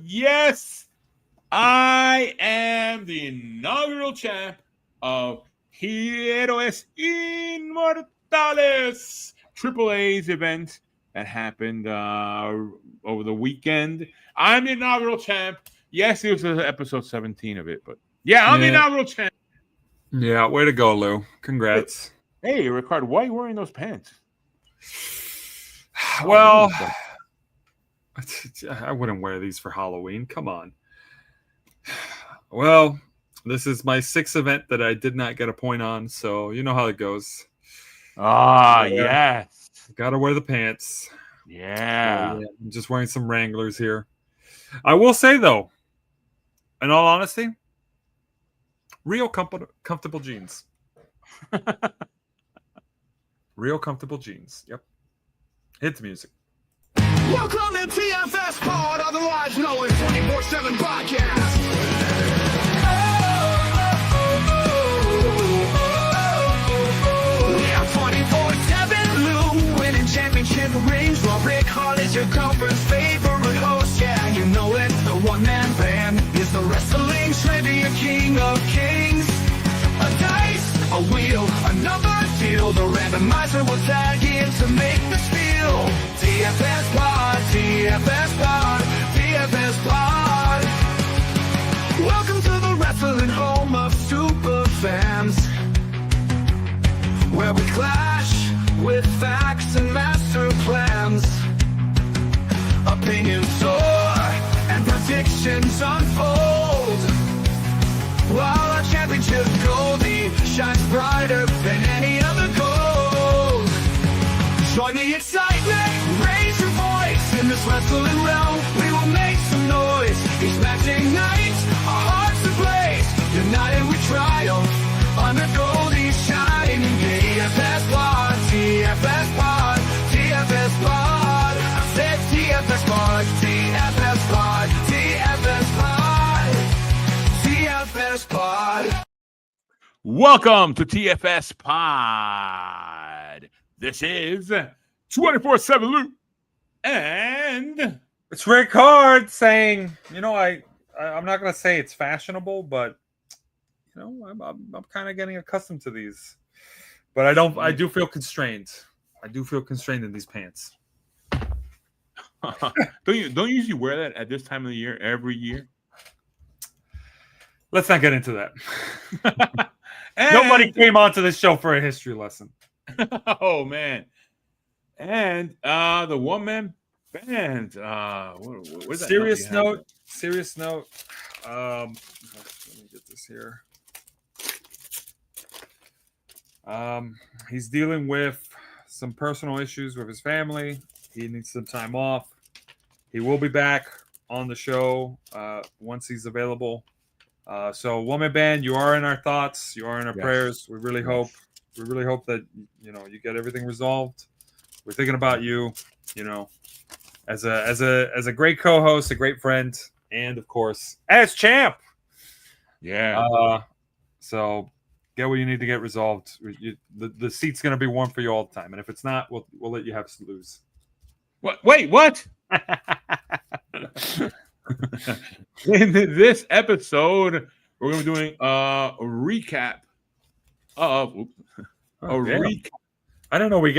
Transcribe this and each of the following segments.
Yes, I am the inaugural champ of Héroes Inmortales, AAA's event that happened over the weekend. I'm the inaugural champ. Yes, it was episode 17 of it, but yeah, I'm the inaugural champ. Yeah, way to go, Lou. Congrats. Hey, Ric-Hard, why are you wearing those pants? Well, I wouldn't wear these for Halloween. Come on. Well, this is my 6th event that I did not get a point on, so you know how it goes. Yes. Gotta wear the pants. Yeah. I'm just wearing some Wranglers here. I will say, though, in all honesty, real comfortable jeans. Real comfortable jeans. Yep. Hit the music. Welcome to TFSPOD, otherwise known as 24/7 Podcast. Yeah, 24/7 Lou, winning championship rings, while Ric-Hard is your conference favorite host. Yeah, you know it, the one-man band is the wrestling trivia king of kings. A dice, a wheel, a number deal, the randomizer will tag in to make the spiel. TFSPOD, TFSPOD, TFSPOD. Welcome to the wrestling home of super fans, where we clash with facts and master plans. Opinions soar and predictions unfold, while our championship goldie shines brighter than any other gold. Join the excitement, raise your voice. In this wrestling realm, we will make some noise. Each matching night, our hearts ablaze. United we triumph, under Goldie's shining. TFSPOD, TFSPOD, TFSPOD. I said TFSPOD, TFSPOD, TFSPOD, TFSPOD. Welcome to TFS Pod. This is 24/7 Loop, and It's Ric-Hard saying, I'm not gonna say it's fashionable, but I'm kind of getting accustomed to these. But I do feel constrained. I do feel constrained in these pants. don't you usually wear that at this time of the year every year? Let's not get into that. Nobody came onto this show for a history lesson. Oh man! And the one-man band. What Serious note. Let me get this here. He's dealing with some personal issues with his family. He needs some time off. He will be back on the show once he's available. So, woman band, you are in our thoughts. You are in our prayers. We really hope that you get everything resolved. We're thinking about you. As a great co-host, a great friend, and of course, as champ. Yeah. So get what you need to get resolved. The seat's gonna be warm for you all the time, and if it's not, we'll let you have to lose. What? Wait, what? In this episode, we're going to be doing a recap of recap. I didn't know we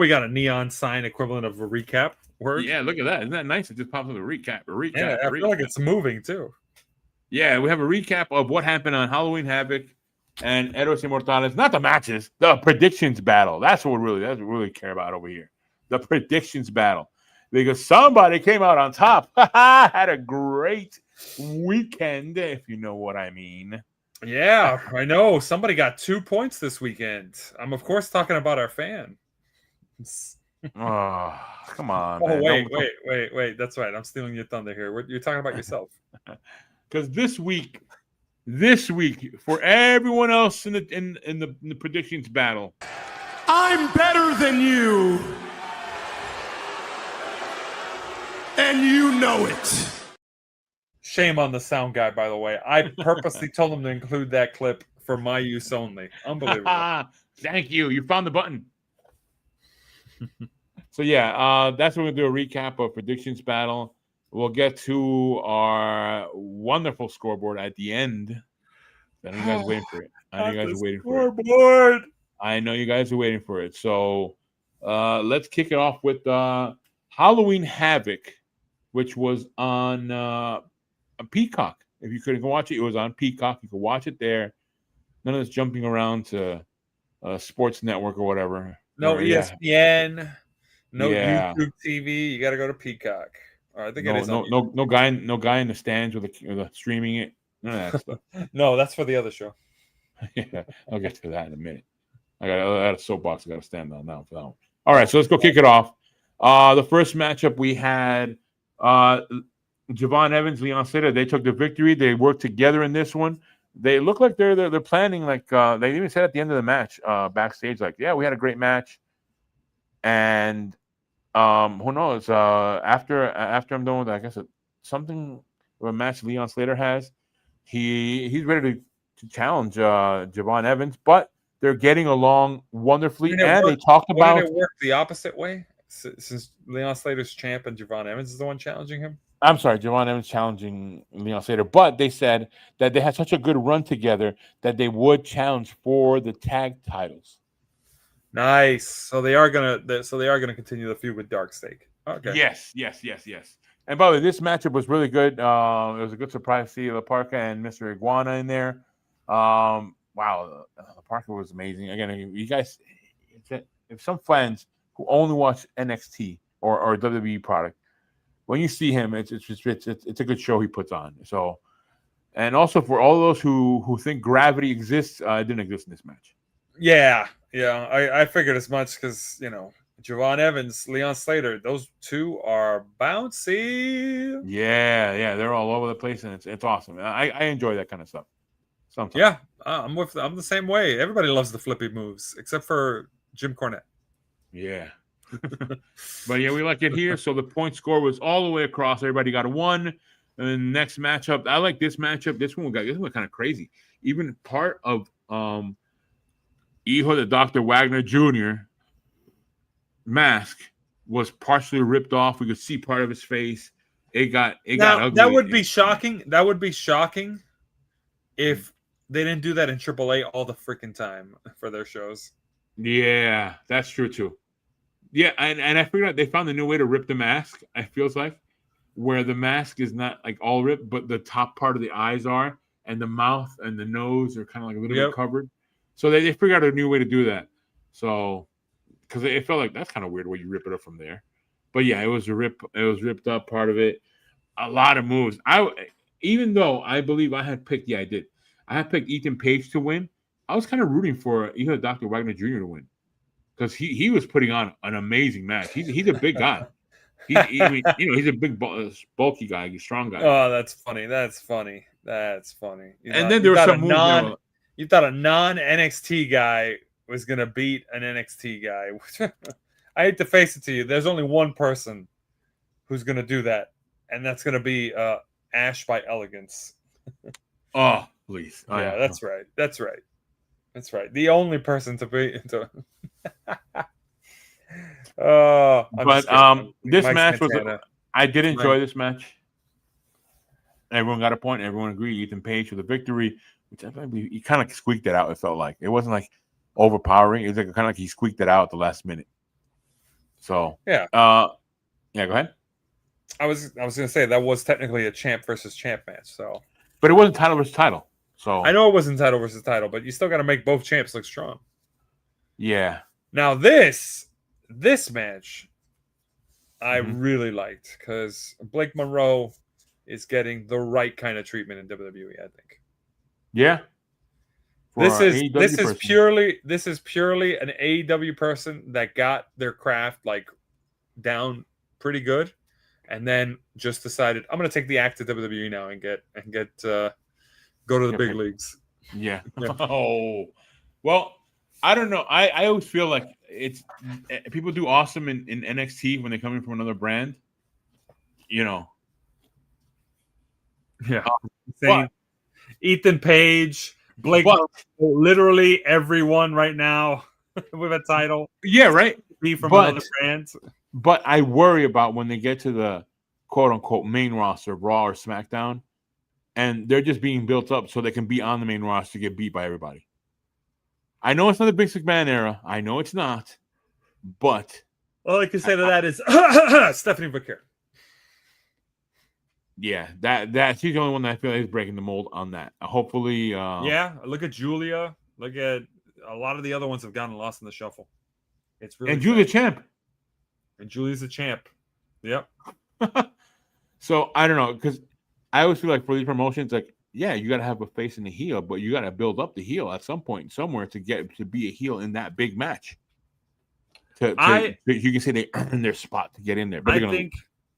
got a neon sign equivalent of a recap word. Yeah, look at that. Isn't that nice? It just pops up a recap. Yeah, I feel like it's moving too. Yeah, we have a recap of what happened on Halloween Havoc and Héroes Inmortales. Not the matches, the predictions battle. That's what we really care about over here. The predictions battle. Because somebody came out on top. Had a great weekend, if you know what I mean. Yeah, I know. Somebody got 2 points this weekend. I'm, of course, talking about our fan. Oh, come on. Oh, man. Wait. That's right. I'm stealing your thunder here. You're talking about yourself. Because this week, for everyone else in the predictions battle, I'm better than you, and you know it. Shame on the sound guy, by the way. I purposely told him to include that clip for my use only. Unbelievable. Thank you. You found the button. So, yeah, that's what we're going to do, a recap of predictions battle. we'll get to our wonderful scoreboard at the end. I know you guys are waiting for it. I know you guys are waiting for it. I know you guys are waiting for it. So let's kick it off with Halloween Havoc, which was on Peacock. If you couldn't watch it, it was on Peacock. You could watch it there. None of this jumping around to Sports Network or whatever. No ESPN, no Yeah. YouTube TV. You got to go to Peacock. I think it is. No guy in the stands with the streaming it. None of that stuff. No, that's for the other show. Yeah, I'll get to that in a minute. I got a soapbox I got to stand on now for that one. All right, so let's go kick it off. The first matchup we had Javon Evans, Leon Slater. They took the victory. They worked together in this one. They look like they're planning like they even said at the end of the match backstage, like, yeah, we had a great match. And who knows? After I'm done with, I guess something of a match Leon Slater has, he's ready to challenge Javon Evans, but they're getting along wonderfully. And they talked about it work the opposite way since Leon Slater's champ and Javon Evans is the one challenging him. I'm sorry, Javon Evans challenging Leon Slater, but they said that they had such a good run together that they would challenge for the tag titles. Nice. So they are gonna continue the feud with Dark Stake. Okay. Yes. And by the way, this matchup was really good. It was a good surprise to see La Parka and Mr. Iguana in there. Wow, La Parka was amazing. Again, you guys, if some fans who only watch NXT or WWE product, when you see him, it's a good show he puts on. So, and also for all those who think gravity exists, it didn't exist in this match. Yeah. I figured as much because Javon Evans, Leon Slater, those two are bouncy. Yeah, they're all over the place, and it's awesome. I enjoy that kind of stuff. Sometimes. Yeah, I'm the same way. Everybody loves the flippy moves except for Jim Cornette. Yeah. But yeah, we like it here. So the point score was all the way across. Everybody got a 1. And the next matchup, I like this matchup. This one kind of crazy. Even part of Hijo the Dr. Wagner Jr. mask was partially ripped off. We could see part of his face. It got ugly. That would be shocking. That would be shocking if they didn't do that in AAA all the freaking time for their shows. Yeah, that's true too. Yeah, and I figured out they found a new way to rip the mask, it feels like, where the mask is not like all ripped, but the top part of the eyes are, and the mouth and the nose are kind of like a little bit covered. So they figured out a new way to do that. So, because it felt like that's kind of weird where you rip it up from there. But yeah, it was ripped up part of it. A lot of moves. Even though I believe I had picked Ethan Page to win, I was kind of rooting for either Dr. Wagner Jr. to win. Because he was putting on an amazing match. He's a big guy. He's a big bulky guy, he's a strong guy. Oh, that's funny. And then there was some moves. You thought a non-NXT guy was gonna beat an NXT guy. I hate to face it to you. There's only one person who's gonna do that, and that's gonna be Ash by Elegance. Oh, please. Oh, yeah, that's right. The only person to be into. This match was. I did enjoy this match. Everyone got a point. Everyone agreed. Ethan Page with the victory, which I think he kind of squeaked it out. It felt like it wasn't like overpowering. It was like kind of like he squeaked it out at the last minute. So yeah. Go ahead. I was gonna say that was technically a champ versus champ match. So, but it wasn't title versus title. So I know it wasn't title versus title, but you still got to make both champs look strong. Yeah. Now this match, I really liked because Blake Monroe is getting the right kind of treatment in WWE. I think. Yeah. This is purely an AEW person that got their craft like down pretty good, and then just decided I'm going to take the act to WWE now and go to the big leagues. Yeah. Oh, well, I don't know. I always feel like it's people do awesome in NXT when they come in from another brand. Yeah. But, Ethan Page, Blake, literally everyone right now with a title. Yeah, right. Be from another brand. But I worry about when they get to quote unquote main roster of Raw or SmackDown, and they're just being built up so they can be on the main roster to get beat by everybody. I know it's not the Vince McMahon era. I know it's not, but all I can say to that is Stephanie Vaquer. Yeah, that she's the only one that I feel like is breaking the mold on that. Hopefully, yeah. Look at Julia. Look at a lot of the other ones have gotten lost in the shuffle. It's really and Julia Champ. And Julia's a champ. Yep. So I don't know, because I always feel like for these promotions, like, yeah, you got to have a face and a heel, but you got to build up the heel at some point somewhere to get to be a heel in that big match. You can say they earn their spot to get in there. But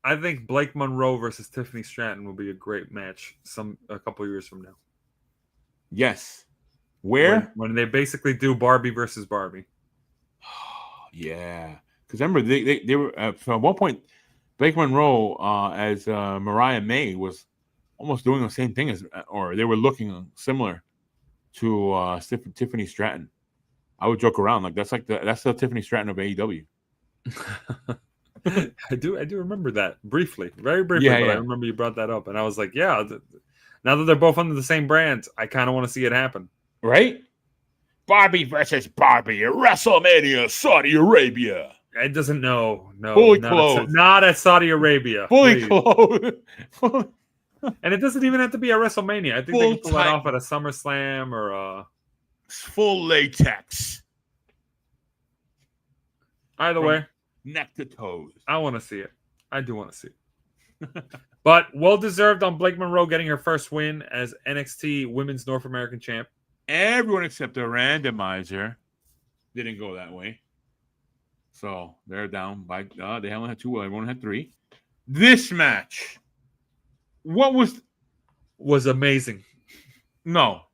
I think Blake Monroe versus Tiffany Stratton will be a great match a couple years from now. Yes. Where? When they basically do Barbie versus Barbie. Yeah. Because remember, they were at one point, Blake Monroe as Mariah May was almost doing the same thing or they were looking similar to Tiffany Stratton. I would joke around like that's the Tiffany Stratton of AEW. I do remember that briefly, very briefly, but I remember you brought that up, and I was like, yeah. Now that they're both under the same brand, I kind of want to see it happen, right? Barbie versus Barbie at WrestleMania, Saudi Arabia. It doesn't fully clothed, not at Saudi Arabia, fully clothed, and it doesn't even have to be at WrestleMania. I think they can pull that off at a SummerSlam or full latex. Either way. Neck to toes. I want to see it. I do want to see it. But well-deserved on Blake Monroe getting her first win as NXT Women's North American Champ. Everyone except the randomizer didn't go that way. So they're down by they only had 2. Everyone had 3. This match, what was amazing. No.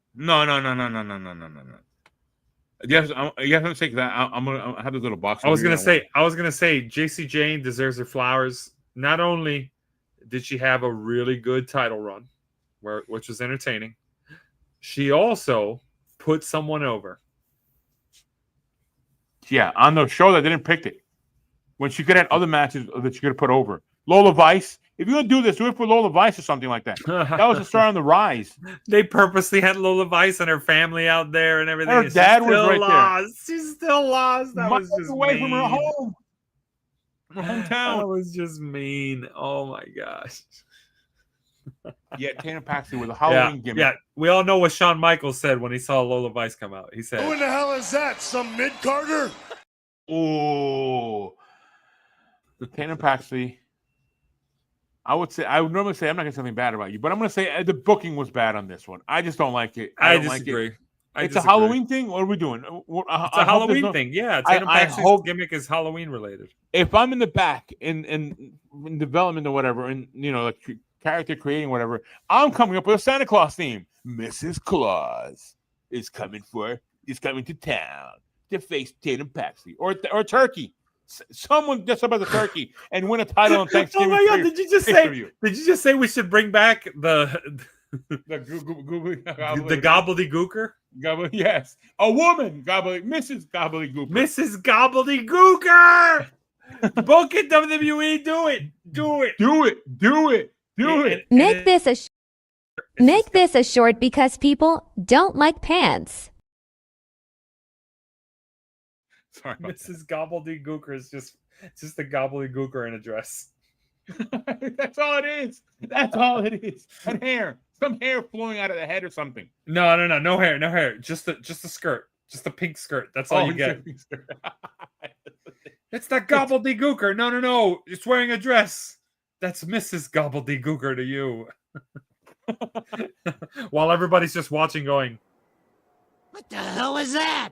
Yes, you have to take that. I'm gonna have this little box. I was gonna say, JC Jane deserves her flowers. Not only did she have a really good title run, which was entertaining, she also put someone over. Yeah, on the show that didn't pick it, when she could have other matches that she could have put over. Lola Vice. If you're gonna do this, do it for Lola Vice or something like that. That was a star on the rise. They purposely had Lola Vice and her family out there and everything. Her dad was right there. She's still lost. That was just away mean. from her home, her hometown. That was just mean. Oh my gosh. Yeah, Tana Paxley with a Halloween gimmick. Yeah, we all know what Shawn Michaels said when he saw Lola Vice come out. He said, "Who in the hell is that? Some mid-carder?" Oh, Tana Paxley. I would normally say I'm not going to say something bad about you, but I'm going to say the booking was bad on this one. I just don't like it. I disagree. It's a Halloween thing. What are we doing? It's a Halloween thing. Yeah, Tana Paxley's gimmick is Halloween related. If I'm in the back in development or whatever, and like character creating whatever, I'm coming up with a Santa Claus theme. Mrs. Claus is coming to town to face Tatum Paxley or Turkey. Someone just about the turkey and win a title on Thanksgiving. Oh my God! Did you just say we should bring back the gobbledygooker? Yes, a woman Mrs. Gobbledygooker. Mrs. Gobbledygooker. Book it, WWE. Do it. Make this a short because people don't like pants. Sorry, Mrs. Gobbledygooker is just the gobbledygooker in a dress. That's all it is. And hair, some hair flowing out of the head or something. No hair. Just a skirt, just a pink skirt. That's all you get. It's that gobbledygooker. No, it's wearing a dress. That's Mrs. Gobbledygooker to you. While everybody's just watching, going, "What the hell is that?"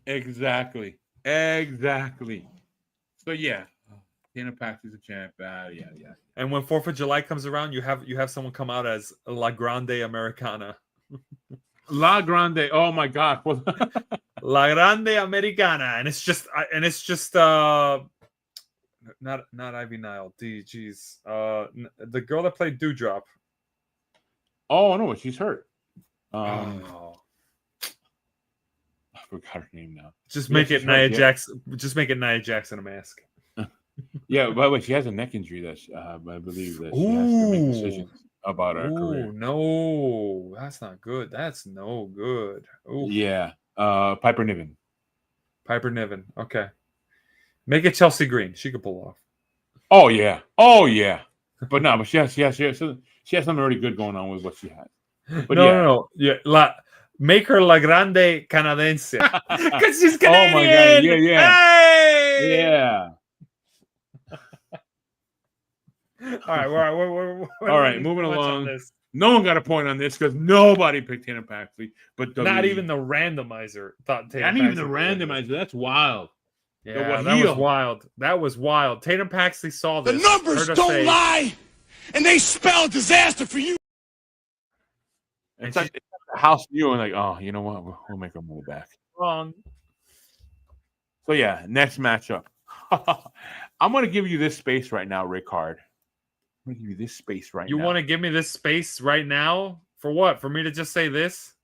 Exactly. So yeah, Tana Paxley's a champ. Yeah. And when 4th of July comes around, you have someone come out as La Grande Americana. La Grande. Oh my God. La Grande Americana, and it's just not Ivy Nile. Geez. The girl that played Dewdrop. Oh no, she's hurt. I forgot her name now. Just make it Nia Jackson. Just make it Nia Jackson a mask. Yeah, by the way, she has a neck injury that I believe that she has to make Ooh. decisions about her career. No, that's not good. That's no good. Oof. Yeah, Piper Niven. Piper Niven. Okay. Make it Chelsea Green. She could pull off. Oh yeah, oh yeah. But no, but she has something already good going on with what she has. But No. Yeah, make her La Grande Canadense because she's Canadian. Oh my god, yeah. Hey! Yeah. All right, we're All right, moving along. No one got a point on this because nobody picked Tatum Paxley, but Not WWE. even the randomizer thought Tatum. Not even the Paxley randomizer. That's wild. Yeah, that was wild. That was wild. Tatum Paxley saw The this. numbers don't lie, and they spell disaster for you. It's like it's a house view and like, oh, you know what? We'll make our money back. Wrong. So yeah, next matchup. I'm gonna give you this space right now, Ric-Hard. I'm gonna give you this space right now. You want to give me this space right now? For what? For me to just say this?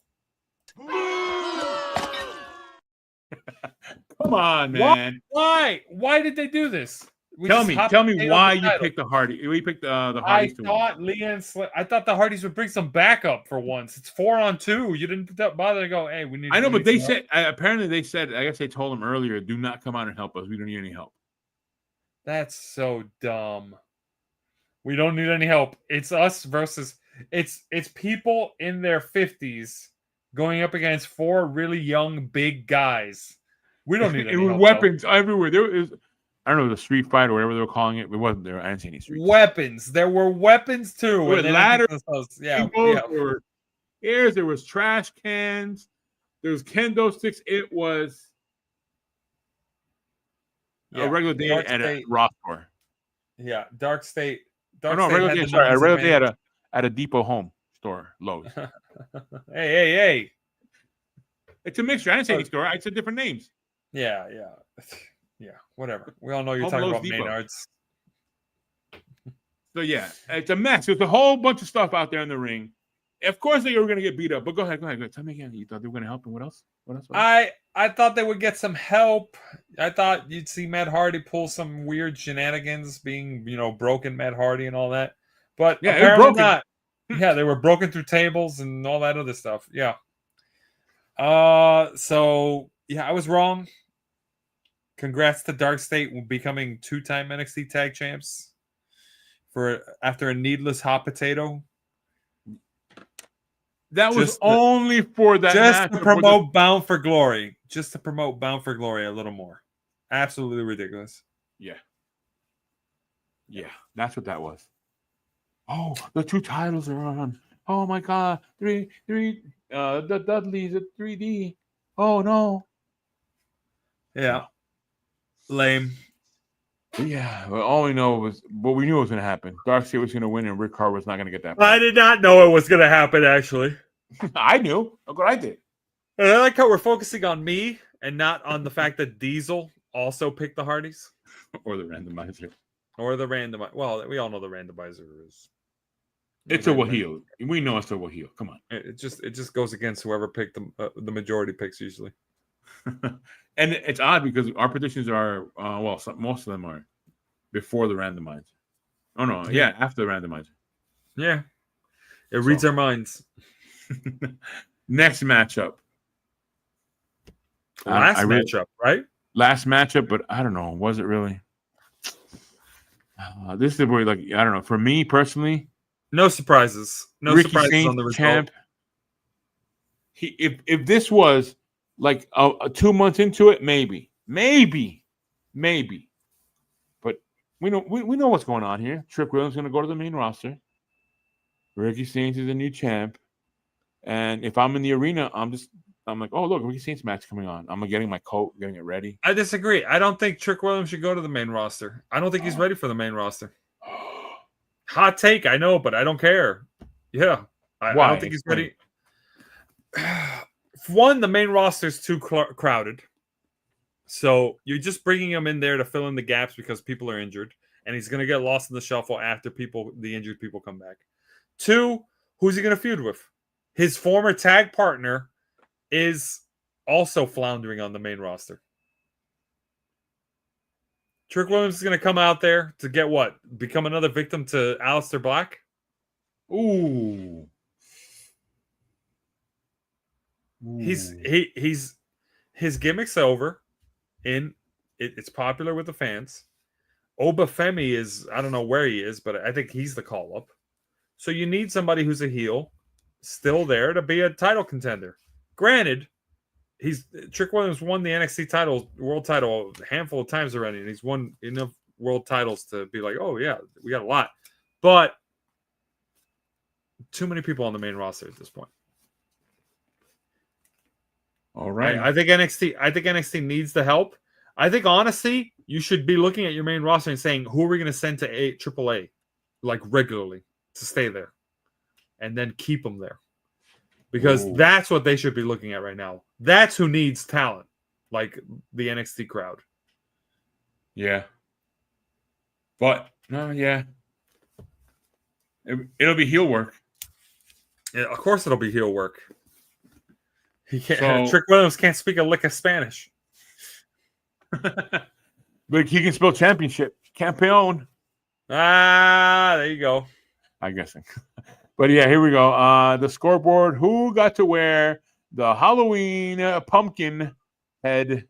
Come on, man. Why? Why did they do this? Tell me why you picked the Hardy. You picked the Hardys. I thought the Hardys would bring some backup for once. It's 4-on-2. You didn't bother to go. Hey, we need. I know, but they said apparently they said. I guess they told them earlier, do not come out and help us. We don't need any help. That's so dumb. We don't need any help. It's us versus it's people in their 50s going up against 4 really young big guys. We don't need any help. Weapons everywhere. There is. I don't know, the street fight or whatever they were calling it. It wasn't there. I didn't see any street. Weapons. There were weapons too. There were ladders. Yeah. There were airs. There was trash cans. There was kendo sticks. It was a regular day at a Ross store. Yeah, Dark State. A regular day at a Depot Home store, Lowe's. Hey. It's a mixture. I didn't say any store. I said different names. Yeah. Yeah, whatever. We all know you're talking about Maynard's. So yeah, it's a mess. There's a whole bunch of stuff out there in the ring. Of course they were going to get beat up, but go ahead. Tell me again. You thought they were going to help, and what else? I thought they would get some help. I thought you'd see Matt Hardy pull some weird shenanigans, being broken Matt Hardy and all that. But yeah, apparently not. Yeah, they were broken through tables and all that other stuff. Yeah. So yeah, I was wrong. Congrats to Dark State becoming 2-time NXT Tag Champs after a needless hot potato. That was only for that. Just to promote Bound for Glory. Just to promote Bound for Glory a little more. Absolutely ridiculous. Yeah, that's what that was. Oh, the 2 titles are on. Oh my God, the Dudleys at 3D. Oh no. Yeah. Lame. Yeah, well, all we know was what we knew was going to happen. Dark State was going to win, and Ric-Hard was not going to get that. I did not know it was going to happen, actually. I knew. Look what I did. And I like how we're focusing on me and not on the fact that Diesel also picked the Hardys. Or the randomizer. Well, we all know the randomizer is. It's a Waheel. We know it's a Waheel. Come on. It just goes against whoever picked the majority picks usually. And it's odd because our predictions are most of them are before the randomizer. Oh no, yeah, after the randomizer. Yeah, it reads our minds. Next matchup. Matchup, right? Last matchup, but I don't know. Was it really? This is where, I don't know. For me personally, no surprises. No Ricky surprises Saints, on the result. Champ. If this was 2 months into it, maybe. But we know what's going on here. Trick Williams is going to go to the main roster. Ricky Saints is a new champ, and if I'm in the arena, I'm like, oh look, Ricky Saints match coming on. I'm getting my coat, getting it ready. I disagree. I don't think Trick Williams should go to the main roster. I don't think he's ready for the main roster. Hot take, I know, but I don't care. Yeah, I don't think he's ready. One, the main roster is too crowded. So you're just bringing him in there to fill in the gaps because people are injured. And he's going to get lost in the shuffle after the injured people come back. 2, who's he going to feud with? His former tag partner is also floundering on the main roster. Trick Williams is going to come out there to get what? Become another victim to Aleister Black? Ooh. He's his gimmick's over. It's popular with the fans. Obafemi is, I don't know where he is, but I think he's the call up. So you need somebody who's a heel still there to be a title contender. Granted, Trick Williams won the NXT title, world title, a handful of times already, and he's won enough world titles to be like, oh yeah, we got a lot. But too many people on the main roster at this point. All right. I think NXT needs the help. I think honestly, you should be looking at your main roster and saying, who are we going to send to AAA, like regularly, to stay there, and then keep them there, because that's what they should be looking at right now. That's who needs talent, like the NXT crowd. Yeah. But no, yeah, it'll be heel work. Yeah, of course, it'll be heel work. He can't. So, Trick Williams can't speak a lick of Spanish. But he can spell championship. Campeon. There you go. I'm guessing. But yeah, here we go. The scoreboard. Who got to wear the Halloween pumpkin head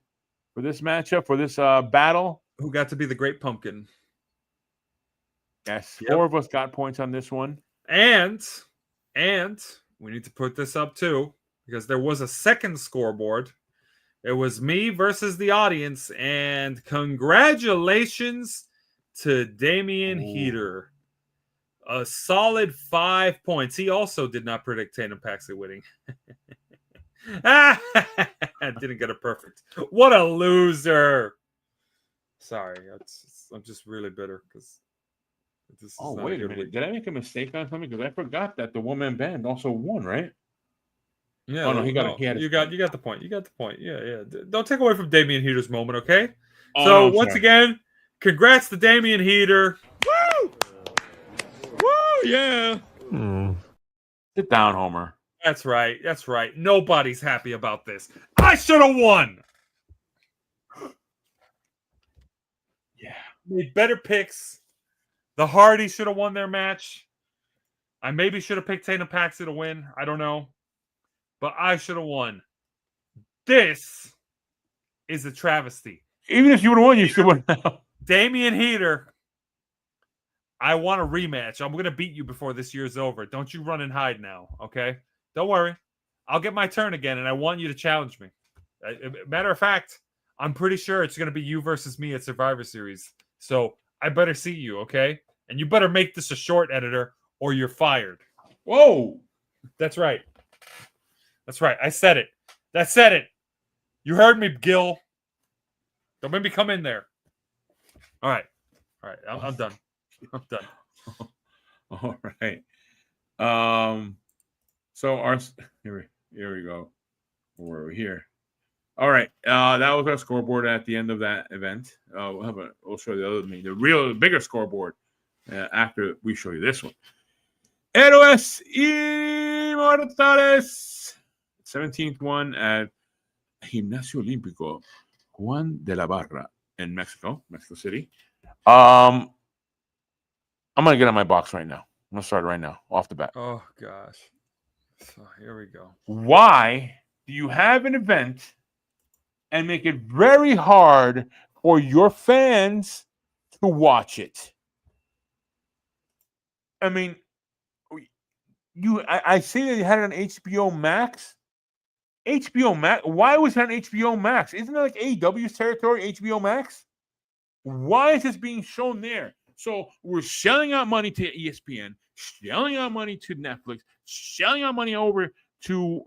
for this matchup, for this battle? Who got to be the Great Pumpkin? Yes, 4 of us got points on this one. And we need to put this up too, because there was a second scoreboard. It was me versus the audience, and congratulations to Damian Heater. A solid 5 points. He also did not predict Tatum Paxley winning. Didn't get it perfect. What a loser. Sorry. I'm just really bitter because this is not wait a minute. Did I make a mistake on something? Because I forgot that the one-man band also won, right? Yeah. Oh, no, you got the point. You got the point. Yeah. Don't take away from Damian Heater's moment, okay? Oh, so no, once again, congrats to Damian Heater. Woo! Woo! Yeah. Sit down, Homer. That's right. Nobody's happy about this. I should have won. Yeah. Made better picks. The Hardys should have won their match. I maybe should have picked Tatum Paxley to win. I don't know. But I should have won. This is a travesty. Even if you would have won, you still wouldn't have. Damian Heater, I want a rematch. I'm going to beat you before this year's over. Don't you run and hide now, okay? Don't worry. I'll get my turn again, and I want you to challenge me. Matter of fact, I'm pretty sure it's going to be you versus me at Survivor Series. So I better see you, okay? And you better make this a short, editor, or you're fired. Whoa. That's right. I said it. That said it. You heard me, Gil. Don't make me come in there. All right. I'm done. All right. So here we go. Where are we here? All right. That was our scoreboard at the end of that event. We'll show you the other thing, the bigger scoreboard after we show you this one. Héroes Inmortales, 17th one at Gimnasio Olímpico Juan de la Barra in Mexico City. I'm gonna get on my box right now. I'm gonna start right now, off the bat. Oh gosh. So here we go. Why do you have an event and make it very hard for your fans to watch it? I mean, I see that you had it on HBO Max. HBO Max. Why was it on HBO Max? Isn't it like AEW's territory, HBO Max? Why is this being shown there? So we're shelling out money to ESPN, shelling out money to Netflix, shelling out money over to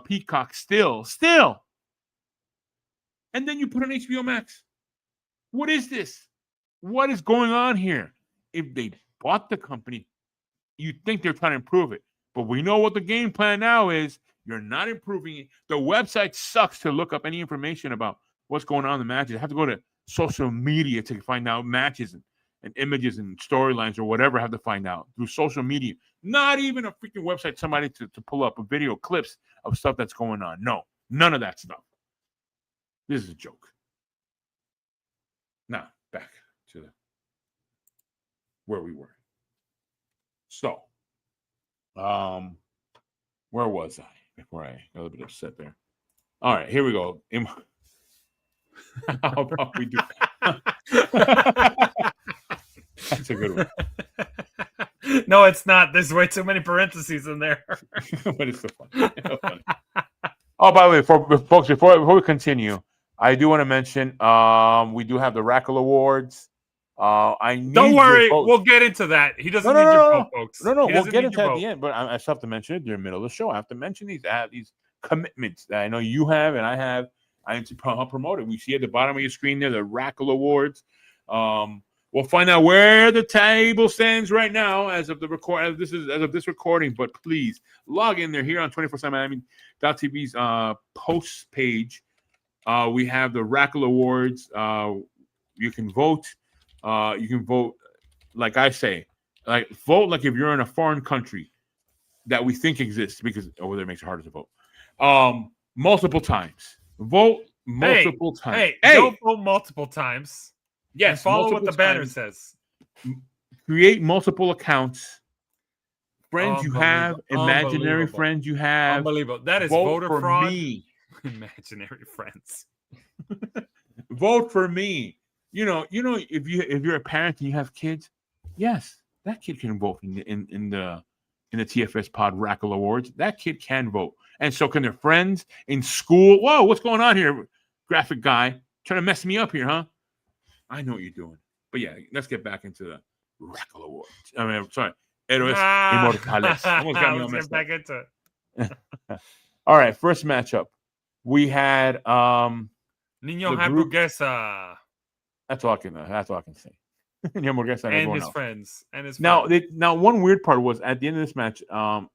Peacock still. And then you put on HBO Max. What is this? What is going on here? If they bought the company, you'd think they're trying to improve it. But we know what the game plan now is. You're not improving it. The website sucks to look up any information about what's going on in the matches. You have to go to social media to find out matches and images and storylines or whatever. Have to find out through social media. Not even a freaking website, somebody to pull up a video clips of stuff that's going on. No, none of that stuff. This is a joke. No, back to where we were. So, where was I before I got a little bit upset there? All right, here we go. How about we do? That's a good one. No, it's not. There's way too many parentheses in there. But it's so funny. So funny. Oh, by the way, folks, before we continue, I do want to mention we do have the Rackle Awards. I need Don't worry, your votes. we'll get into that. He doesn't need your vote, folks. No, He we'll doesn't get need into it your at the vote. end. But I still have to mention it during the middle of the show. I have to mention these. I have these commitments that I know you have and I have. I need to promote it. We see at the bottom of your screen there the Rackle Awards. We'll find out where the table stands right now as of the record. As of this recording. But please log in there here on 24/7.tv's post page. We have the Rackle Awards. You can vote. You can vote, like I say, like vote like if you're in a foreign country that we think exists, because over there makes it harder to vote. Multiple times. Vote multiple times. Hey, don't vote multiple times. Yes, and follow what the banner says. Create multiple accounts. Friends you have, imaginary friends you have. Unbelievable. That is vote voter for fraud. Me. Imaginary friends. Vote for me. You know, if you're a parent and you have kids, yes, that kid can vote in the TFSPOD Rackle Awards. That kid can vote, and so can their friends in school. Whoa, what's going on here, graphic guy? Trying to mess me up here, huh? I know what you're doing, but yeah, let's get back into the Rackle Awards. I mean, sorry, Héroes Inmortales. Almost got me all messed up. Into it. All right, first matchup. We had Niño Hamburguesa. That's all I can say. Niño Hamburguesa and his friends. Now, one weird part was at the end of this match. I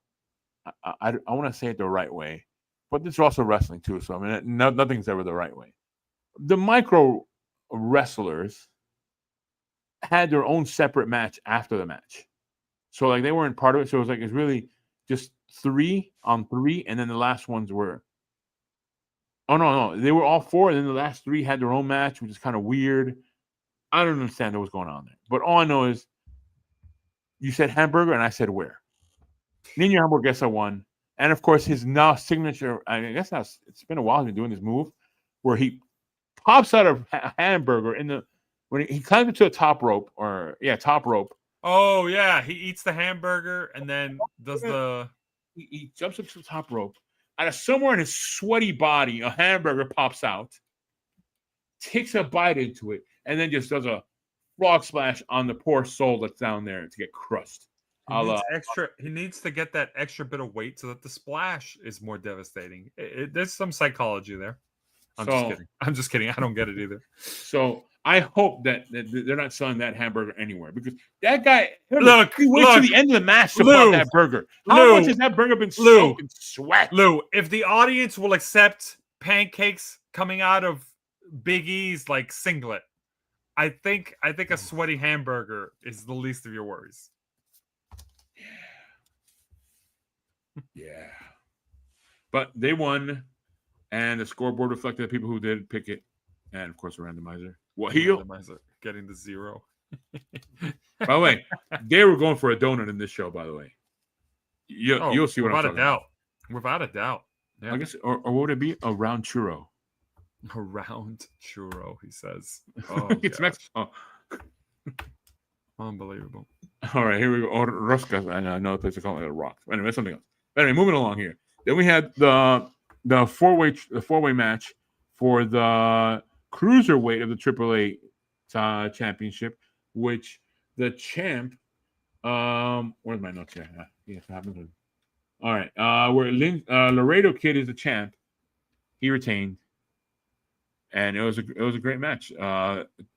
want to say it the right way, but this is also wrestling too. So I mean, nothing's ever the right way. The micro wrestlers had their own separate match after the match, so like they weren't part of it. So it was like it's really just 3-on-3, and then the last ones were. Oh no, they were all 4, and then the last 3 had their own match, which is kind of weird. I don't understand what was going on there, but all I know is you said hamburger, and I said where. Niño Hamburguesa won, and of course his now signature. I guess it's been a while he's been doing this move, where he pops out of a hamburger when he climbs into a top rope. Oh yeah, he eats the hamburger and then does he jumps up to the top rope. Out of somewhere in his sweaty body, a hamburger pops out, takes a bite into it, and then just does a frog splash on the poor soul that's down there to get crushed. He needs to get that extra bit of weight so that the splash is more devastating. There's some psychology there. I'm just kidding. I don't get it either. So I hope that they're not selling that hamburger anywhere, because that guy. He waits to the end of the match to buy that burger. How much has that burger been soaked in sweat? Lou, if the audience will accept pancakes coming out of Big E's like singlet, I think a sweaty hamburger is the least of your worries. Yeah. But they won, and the scoreboard reflected the people who did pick it, and of course a randomizer. Randomizer getting the 0. By the way, they were going for a donut in this show. By the way, you'll see what I'm talking about. Without a doubt. Yeah. I guess, or what would it be? A round churro. A round churro, he says. Oh, it's Mexico. Unbelievable. All right, here we go. Or roscas. I know another place to call it a rock. Anyway, that's something else. But anyway, moving along here. Then we had the four-way match for the cruiserweight of the AAA championship, which the champ. Where's my notes here? Yes, what happened? All right. Where Laredo Kid is the champ, he retained, and it was a great match.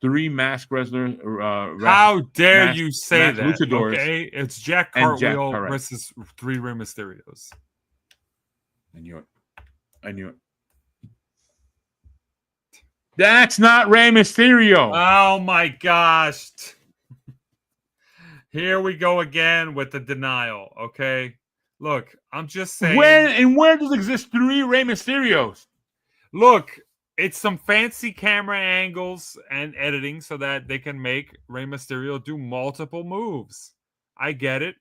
3 masked wrestlers. How dare you say that? Luchadors. Okay, it's Jack Cartwheel versus 3 Rey Mysterios. I knew it. That's not Rey Mysterio. Oh my gosh. Here we go again with the denial. Okay. Look, I'm just saying. Where does exist 3 Rey Mysterios? Look, It's some fancy camera angles and editing so that they can make Rey Mysterio do multiple moves. I get it.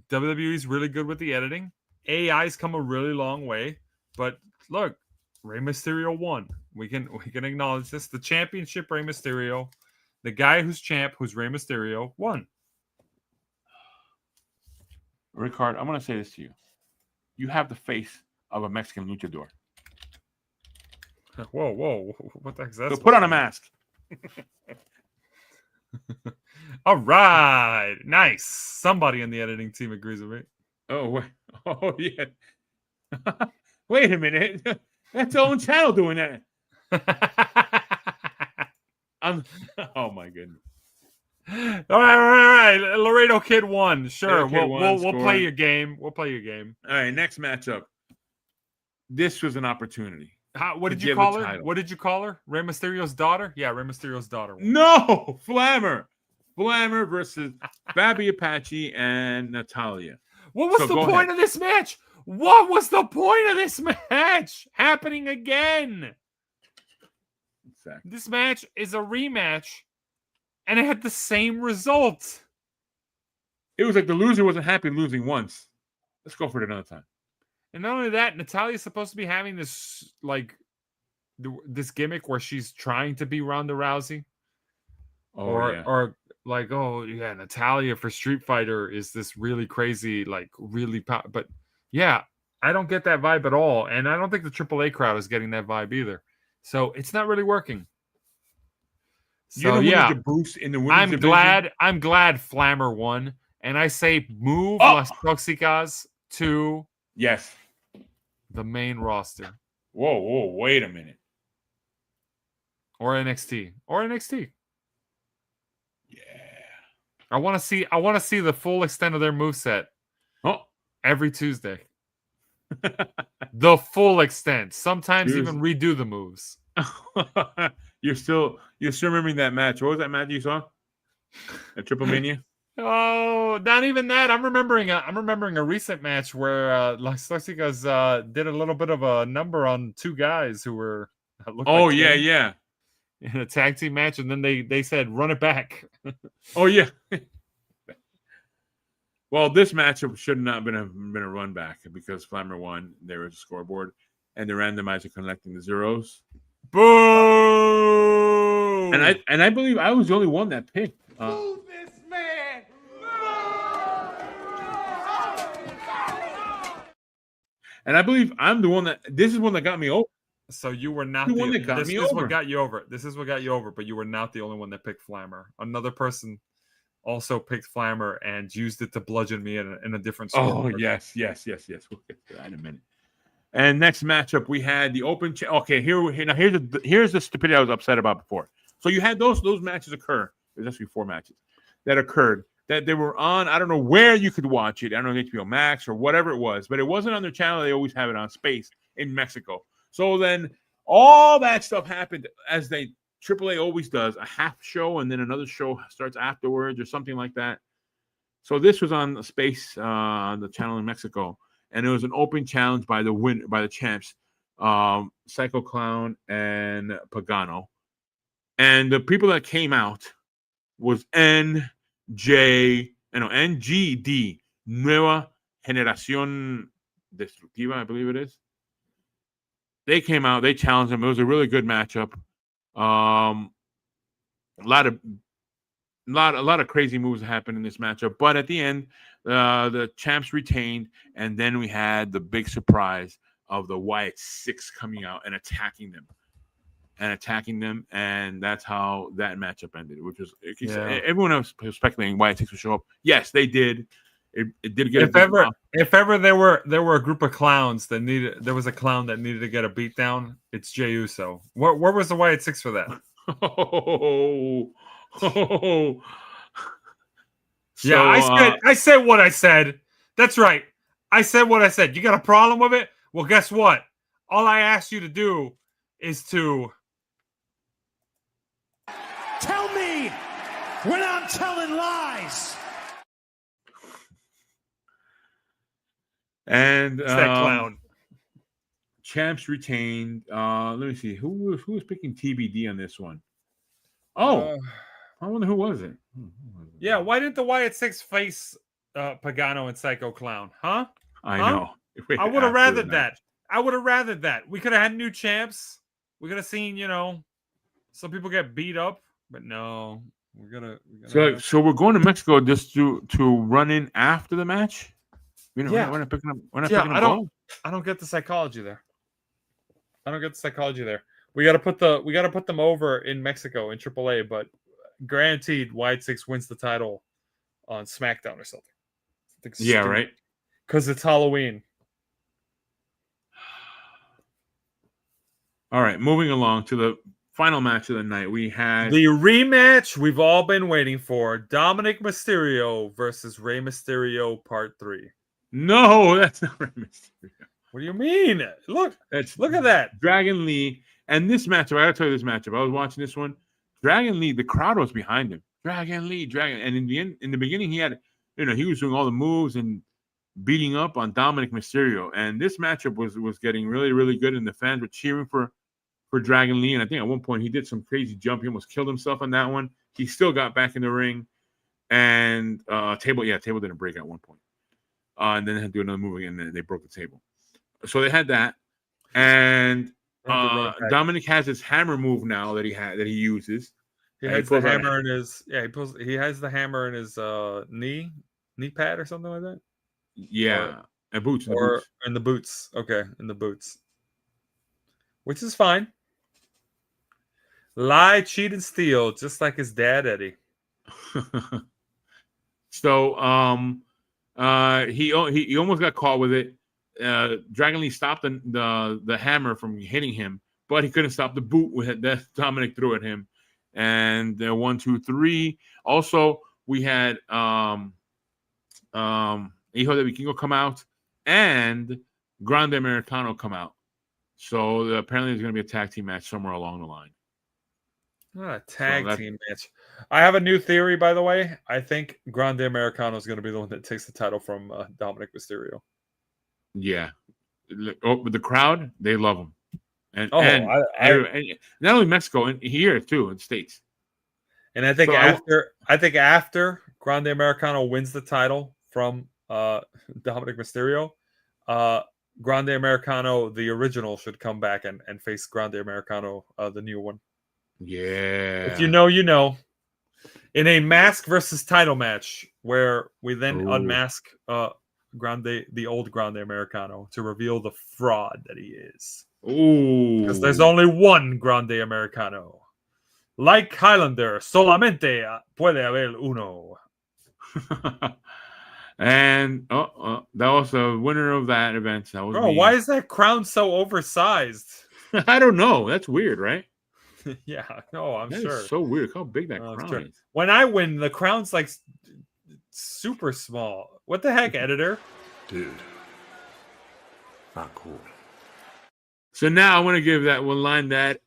WWE's really good with the editing. AI's come a really long way, but look, Rey Mysterio won. We can acknowledge this. The championship Rey Mysterio, the guy who's champ, who's Rey Mysterio, won. Ric-Hard, I'm going to say this to you. You have the face of a Mexican luchador. Whoa. What the heck is that? So put on a mask. All right. Nice. Somebody in the editing team agrees with me. Oh, wait. Oh, yeah. Wait a minute. That's the own channel doing that. Oh, my goodness. All right. Laredo Kid won. Sure. Laredo Kid We'll play your game. We'll play your game. All right. Next matchup. This was an opportunity. What did you call her? What did you call her? Rey Mysterio's daughter? Yeah, Rey Mysterio's daughter. No, Flammer versus Fabi Apache and Natalia. What was the point of this match? What was the point of this match? Happening again. Exactly. This match is a rematch, and it had the same result. It was like the loser wasn't happy losing once. Let's go for it another time. And not only that, Natalia's supposed to be having this this gimmick where she's trying to be Ronda Rousey, or like, oh yeah, Natalia for Street Fighter is this really crazy, like really but yeah, I don't get that vibe at all, and I don't think the AAA crowd is getting that vibe either. So it's not really working. So yeah, I'm glad Flammer won, and I say move Las Toxicas to the main roster. Whoa, wait a minute. Or NXT. Yeah. I want to see the full extent of their moveset. Every Tuesday. The full extent. Sometimes even redo the moves. You're still remembering that match. What was that match you saw? At Triple Mania? Oh, not even that. I'm remembering a recent match where Las Toxicas did a little bit of a number on two guys who were yeah. In a tag team match, and then they said run it back. Oh yeah. Well, this matchup should not have been a run back because Flammer won. There was a scoreboard, and the randomizer collecting the zeros. Boo! And I believe I was the only one that picked. Move this man! And I believe I'm the one that. This is one that got me over. So you were not the one that got me over. This is what got you over. This is what got you over. But you were not the only one that picked Flammer. Another person also picked Flammer and used it to bludgeon me in a different story. Oh, yes. We'll get to that in a minute. And next matchup, we had the open... Okay, here's the stupidity I was upset about before. So you had those matches occur. There's actually 4 matches that occurred. That they were on, I don't know where you could watch it. I don't know, HBO Max or whatever it was. But it wasn't on their channel. They always have it on Space in Mexico. So then all that stuff happened as AAA always does, a half show and then another show starts afterwards or something like that. So this was on Space, on the channel in Mexico, and it was an open challenge by the champs, Psycho Clown and Pagano. And the people that came out was NGD, Nueva Generación Destructiva, I believe it is. They came out, they challenged them. It was a really good matchup. A lot of crazy moves happened in this matchup, but at the end, the champs retained, and then we had the big surprise of the Wyatt Six coming out and attacking them, and that's how that matchup ended. Which was everyone was speculating Wyatt Six would show up. Yes, they did. It did get. If ever there were a group of clowns that there was a clown that needed to get a beat down, it's Jey Uso. Where was the Wyatt Six for that? Yeah, I said what I said. That's right. I said what I said. You got a problem with it? Well, guess what? All I asked you to do is to tell me when I'm telling lies. And it's that clown. champs retained. Let me see. Who was picking TBD on this one? Oh, I wonder who was it? Yeah, why didn't the Wyatt Six face Pagano and Psycho Clown? Huh? I know. I would have rathered that. I would have rathered that. We could have had new champs. We could have seen, some people get beat up, but no, we're gonna. So we're going to Mexico just to run in after the match. We're not picking up. We're not picking up. I don't get the psychology there. We got to put them over in Mexico in AAA, but guaranteed Wyatt Six wins the title on SmackDown or something. Yeah, right. Because it's Halloween. All right, moving along to the final match of the night. We had the rematch we've all been waiting for: Dominic Mysterio versus Rey Mysterio Part 3. No, that's not Rey Mysterio. What do you mean? Look at that. Dragon Lee. And this matchup, I gotta tell you this matchup. I was watching this one. Dragon Lee, the crowd was behind him. Dragon Lee. And in the beginning, he had, he was doing all the moves and beating up on Dominic Mysterio. And this matchup was getting really, really good, and the fans were cheering for Dragon Lee. And I think at one point he did some crazy jump. He almost killed himself on that one. He still got back in the ring. And table didn't break at one point. And then they had to do another move again, and they broke the table. So they had that. And Dominic has his hammer move now that he uses. He has the hammer in his he has the hammer in his knee pad or something like that. Yeah, and boots. In the boots. Okay, in the boots, which is fine. Lie, cheat, and steal, just like his dad Eddie. So he almost got caught with it. Dragon Lee stopped the hammer from hitting him, but he couldn't stop the boot that Dominic threw at him. And 1, 2, 3. Also, we had Hijo de Vikingo come out and Grande Americano come out. So apparently there's going to be a tag team match somewhere along the line. Not a tag team match. I have a new theory, by the way. I think Grande Americano is going to be the one that takes the title from Dominic Mysterio. Yeah. But the crowd, they love him. And not only Mexico, and here too, in the States. And I think after Grande Americano wins the title from Dominic Mysterio, Grande Americano, the original, should come back and face Grande Americano, the new one. Yeah. If you know, you know. In a mask versus title match where we then unmask the old Grande Americano to reveal the fraud that he is. Ooh. Because there's only one Grande Americano. Like Highlander, solamente puede haber uno. And that was the winner of that event. That was me. Why is that crown so oversized? I don't know. That's weird, right? Yeah, no, I'm that sure. Is so weird. How big that crown is. When I win, the crown's like super small. What the heck, editor? Dude, not cool. So now I want to give that one line that.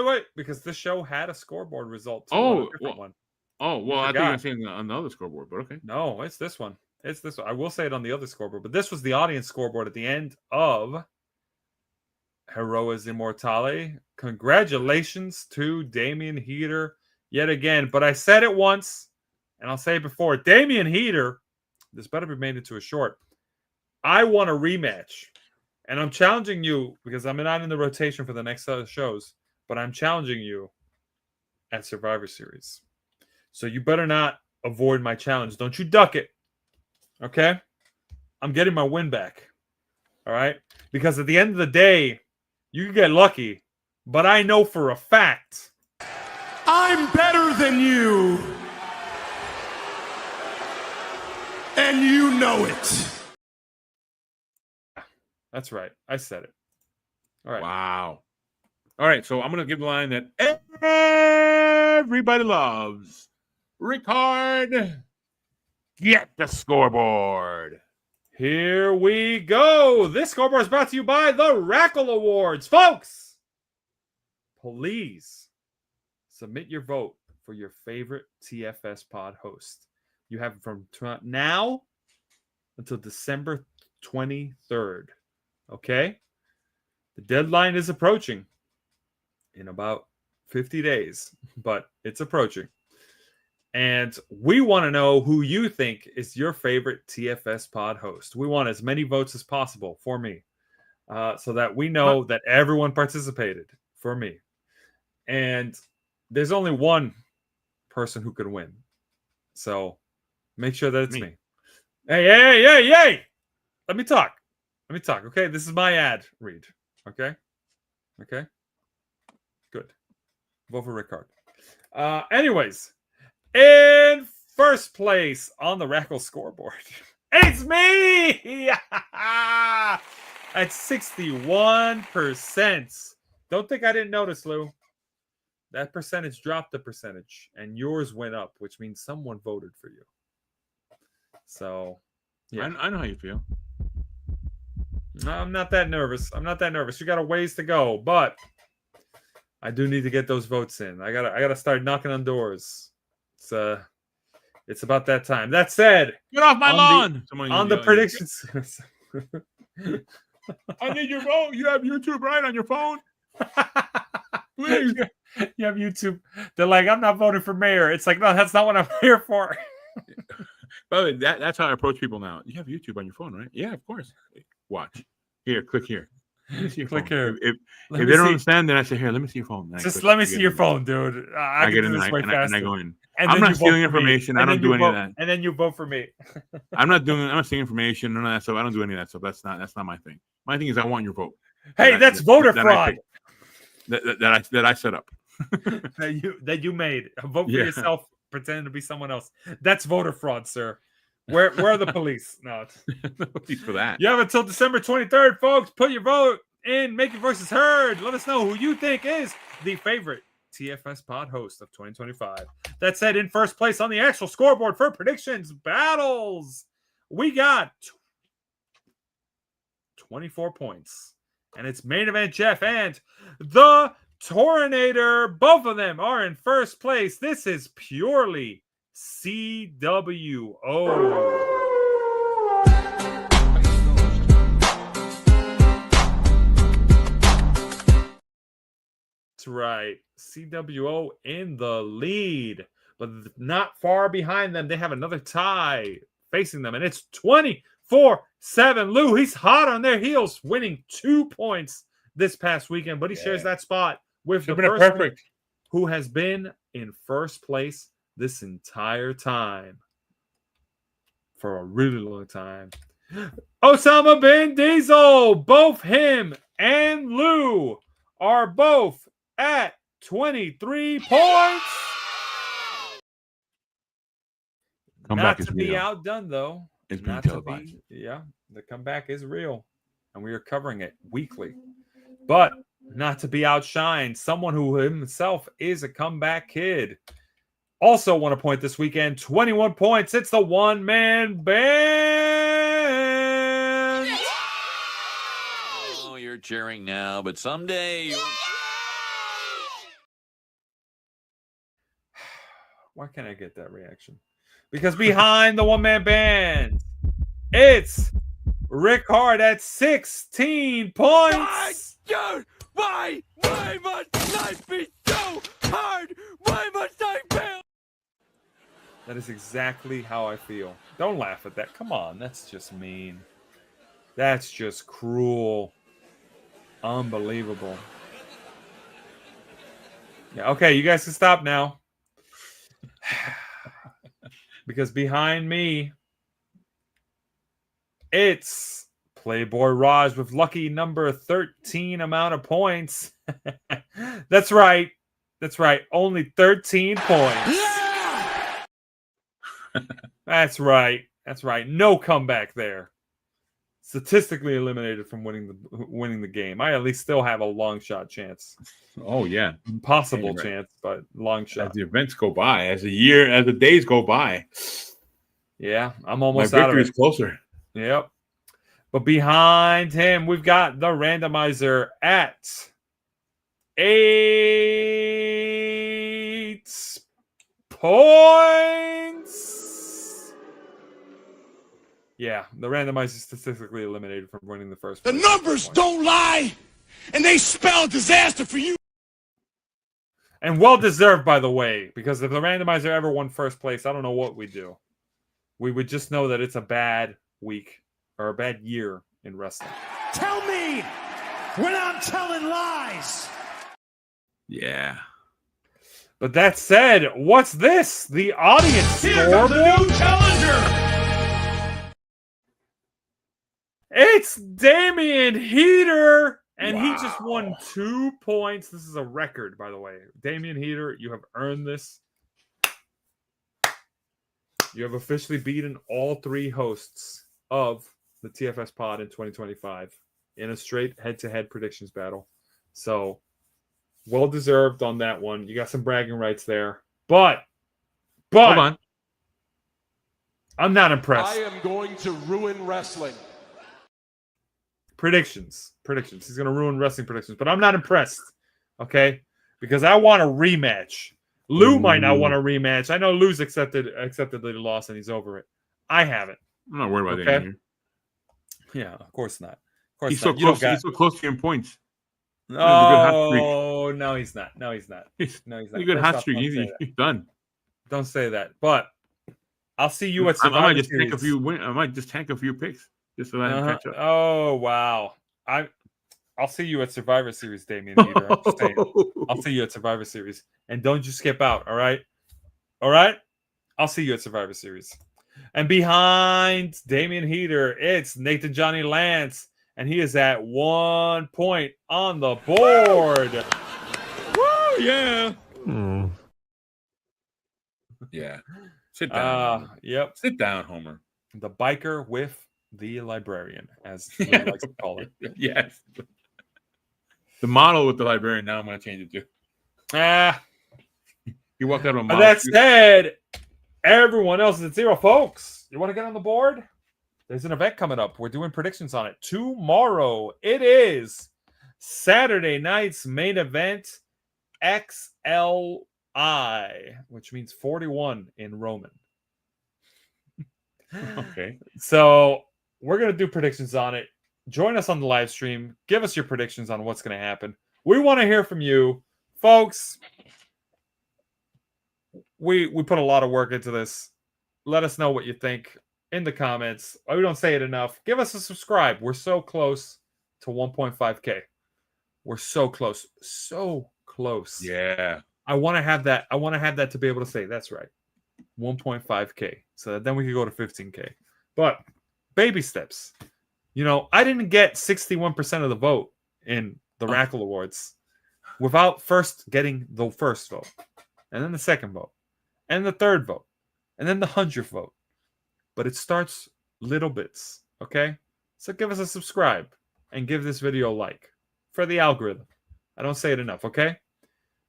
Wait. Because this show had a scoreboard result. Too, one. I think you were saying on the other scoreboard, but okay. No, it's this one. It's this one. I will say it on the other scoreboard, but this was the audience scoreboard at the end of Heroes Inmortales. Congratulations to Damian Heater yet again. But I said it once, and I'll say it before. Damian Heater, this better be made into a short. I want a rematch. And I'm challenging you, because I'm not in the rotation for the next set of shows, but I'm challenging you at Survivor Series. So you better not avoid my challenge. Don't you duck it. Okay? I'm getting my win back. All right? Because at the end of the day, you can get lucky, but I know for a fact I'm better than you. And you know it. That's right. I said it. All right. Wow. All right. So I'm going to give the line that everybody loves. Ric-Hard, get the scoreboard. Here we go. This scoreboard is brought to you by the Rackle Awards. Folks, please submit your vote for your favorite TFS pod host. You have from now until December 23rd Okay? The deadline is approaching in about 50 days, but it's approaching. And we want to know who you think is your favorite TFS pod host. We want as many votes as possible for me, so that we know that everyone participated for me. And there's only one person who can win. So make sure that it's me. Hey. Let me talk. Okay, this is my ad read. Okay. Good. Vote for Ric-Hard. Anyways, in first place on the Rackle scoreboard, it's me at 61%. Don't think I didn't notice, Lou. That percentage dropped a percentage, and yours went up, which means someone voted for you. So, yeah. I know how you feel. I'm not that nervous. You got a ways to go, but I do need to get those votes in. I gotta start knocking on doors. It's about that time. That said, get off my lawn. On the predictions. I need your vote. You have YouTube right on your phone. Please. You have YouTube. They're like, I'm not voting for mayor. It's like, no, that's not what I'm here for. By the way, that's how I approach people now. You have YouTube on your phone, right? Yeah, of course. Watch. Here, click here. Click here. If they don't understand, then I say, here, let me see your phone. Just let me see your phone, dude. I get in this way faster. And I go in. I'm not stealing information. I don't do any of that. And then you vote for me. I'm not stealing information. None of that stuff. I don't do any of that stuff. That's not my thing. My thing is I want your vote. Hey, that's voter fraud. That I set up. that you made. Vote for yourself, pretending to be someone else. That's voter fraud, sir. Where are the police? No, police for that. You have until December 23rd, folks. Put your vote in. Make your voices heard. Let us know who you think is the favorite TFS pod host of 2025. That said, in first place on the actual scoreboard for predictions battles, we got 24 points. And it's main event Jeff and the Torinator. Both of them are in first place. This is purely CWO. That's right. CWO in the lead, but not far behind them. They have another tie facing them, and it's 24-7. Lou, he's hot on their heels, winning 2 points this past weekend, but he shares that spot with the person who has been in first place this entire time for a really long time. Osama bin Diesel, both him and Lou are both at 23 points. Not to be outdone, though. It's being televised. The comeback is real, and we are covering it weekly. But not to be outshined, someone who himself is a comeback kid. Also want to point this weekend, 21 points. It's the one-man band. Oh, you're cheering now, but someday... Why can't I get that reaction? Because behind the one-man band, it's Ric-Hard at 16 points. Dude, why must life be so hard? Why must I fail? That is exactly how I feel. Don't laugh at that. Come on, that's just mean. That's just cruel. Unbelievable. Yeah, okay, you guys can stop now. Because behind me, it's Playboy Raj with lucky number 13 amount of points. That's right. Only 13 points. That's right. No comeback there. Statistically eliminated from winning the game. I at least still have a long shot chance. Oh yeah, impossible chance, but long shot. As the events go by, as the days go by. Yeah, I'm almost out of it. My victory is closer. Yep. But behind him, we've got the randomizer at 8 points. Yeah, the randomizer is statistically eliminated from winning the first. The numbers don't lie, and they spell disaster for you. And well deserved, by the way, because if the randomizer ever won first place, I don't know what we'd do. We would just know that it's a bad week or a bad year in wrestling. Tell me when I'm telling lies. Yeah. But that said, what's this? The audience scoreboard? New challenger. It's Damian Heater, and he just won 2 points. This is a record, by the way. Damian Heater, you have earned this. You have officially beaten all 3 hosts of the TFS pod in 2025 in a straight head-to-head predictions battle. So, well deserved on that one. You got some bragging rights there. But Hold on. I'm not impressed. I am going to ruin wrestling. Predictions. He's going to ruin wrestling predictions, but I'm not impressed. Okay? Because I want a rematch. Lou might not want a rematch. I know Lou's accepted the loss and he's over it. I haven't. I'm not worried about that. Yeah, of course not. Of course He's not. so close. He's so close to you in points. No, no, he's not. No, he's not. He's No, he's not. a good First hot off, streak. don't say He's that. done. Don't say that. But I'll see you at I Survivor might just Series. take a few. I might just tank a few picks just so that I can catch up. Oh wow! I'll see you at Survivor Series, Damian Heater. I'm just saying. I'll see you at Survivor Series, and don't you skip out. All right, all right. I'll see you at Survivor Series. And behind Damian Heater, it's Nathan Johnny Lance, and he is at 1 point on the board. Woo! Yeah. Yeah. Sit down. Yep. Sit down, Homer. The biker with the librarian, as he likes to call it. Yes. The model with the librarian. Now I'm going to change it to. You walked out of a model. That said, everyone else is at 0, folks. You want to get on the board? There's an event coming up. We're doing predictions on it tomorrow. It is Saturday night's main event, XLI, which means 41 in Roman. Okay. So we're going to do predictions on it. Join us on the live stream. Give us your predictions on what's going to happen. We want to hear from you, folks. We put a lot of work into this. Let us know what you think in the comments. We don't say it enough. Give us a subscribe. We're so close to 1.5K. We're so close. So close. Yeah. I want to have that. I want to have that to be able to say, that's right. 1.5K. So that then we could go to 15K. But baby steps. You know, I didn't get 61% of the vote in the Rackle Awards without first getting the first vote, and then the second vote, and the third vote, and then the 100th vote. But it starts little bits, okay? So give us a subscribe and give this video a like for the algorithm. I don't say it enough, okay?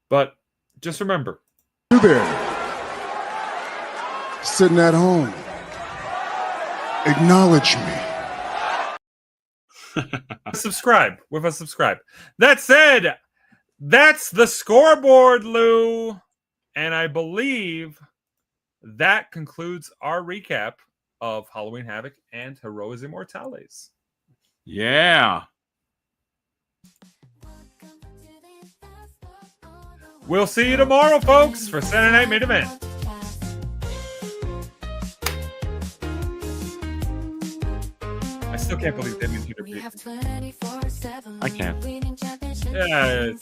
But just remember. You there, sitting at home, acknowledge me. Subscribe with a subscribe. That said, that's the scoreboard, Lou. And I believe that concludes our recap of Halloween Havoc and Heroes Immortales. Yeah. We'll see you tomorrow, folks, for Saturday Night Main Event. I still can't believe that means I can't. Yeah,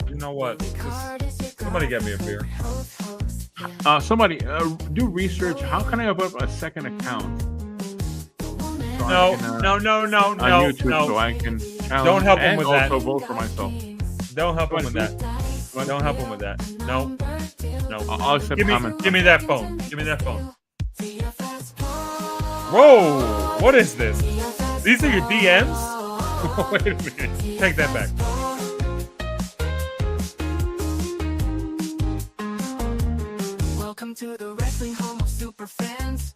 you know what? Just, somebody get me a beer. Somebody do research. How can I open up a second account? So No, I can, no, on YouTube, no. so I can challenge Don't help him and with also that. vote for myself. Don't help him with that. Don't help him with that. No. I'll accept comments. Give me that phone. Give me that phone. Whoa! What is this? These are your DMs? Wait a minute. Take that back. Welcome to the wrestling home of super fans.